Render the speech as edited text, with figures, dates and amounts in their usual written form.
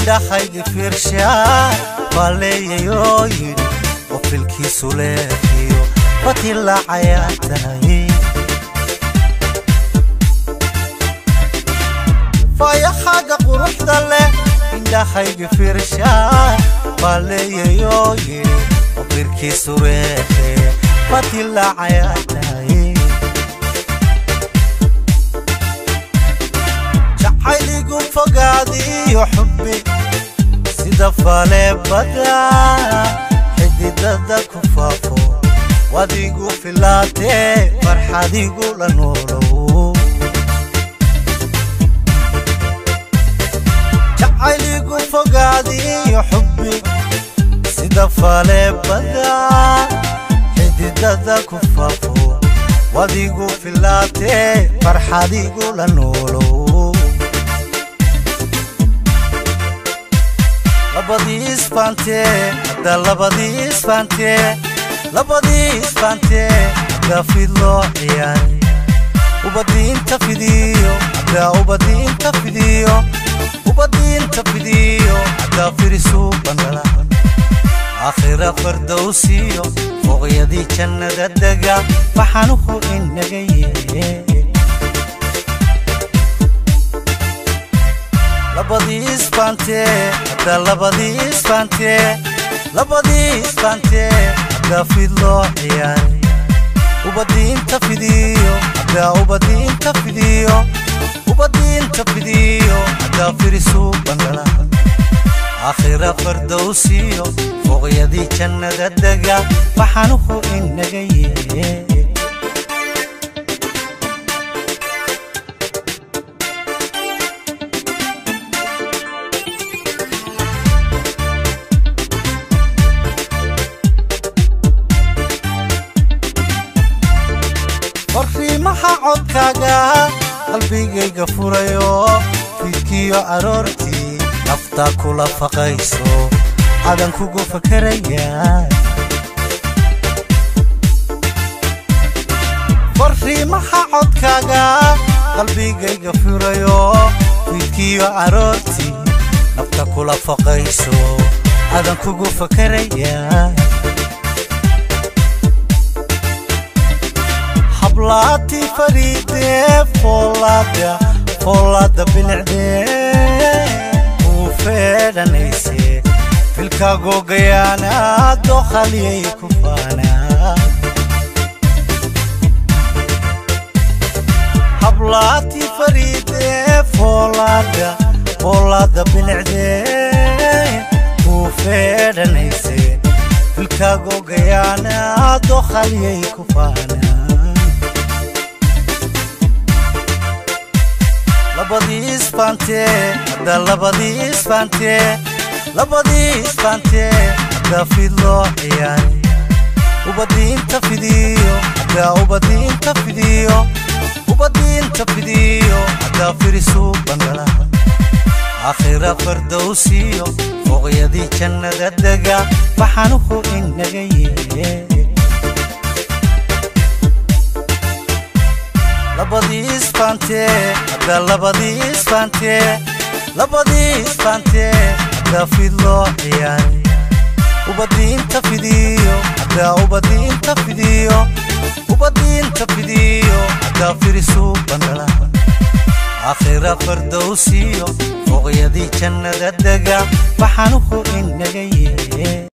indhahaygi fiirshaa baleeyayoyin qofilkiisu leefiyo batilaacayaa tahay fayaxaaga quruxda leh indhahaygi fiirshaa baleeyayoyin qofilkiisu leefiyo batilaacayaa tahay عيليكم فقادي وحبي سيدا فالي بدا حديدا كفافو واديقو في اللاتي فرحة ديقو لنورو عيليكم فقادي وحبي سيدا فالي بدا حديدا كفافو واديقو في اللاتي فرحة ديقو لنورو labadiis fante da labadiis fante da fidlo ciyaari ubadinta fidiyo da firisu bandala akhira fardowsiyo foqyadi jannada daga waxanuhu innagaye labadiis fante da labadiis fante da fidlo ciyaari ubadinta fidiyo da firisu bandala akhira fardowsiyo foqyadi jannada daga waxanuhu innagaye فريمها عودكاغا قلبيغيغا فورايو فيكيو أرورتي نفتا كولا فقايسو عدن كوغو فكريا فريمها عودكاغا قلبيغيغا فورايو فيكيو أرورتي نفتا كولا فقايسو عدن كوغو فكريا حبلاتي فريدة فولادة بالعدي وفيدا نيسي في الكاغو قيانا دوخالي كفانا حبلاتي فريدة فولادة بالعدي وفيدا نيسي في الكاغو قيانا دوخالي كفانا labadiis fante da labadiis fante da fidlo ciyaari ubadinta fidiyo da firisu bandala akhira fardowsiyo foqyadi jannada daga waxanuhu innagaye labadiis fante da labadiis fante da fidlo ciyaari ubadinta fidiyo da firisu bandala akhira fardowsiyo foqyadi jannada daga waxanuhu innagaye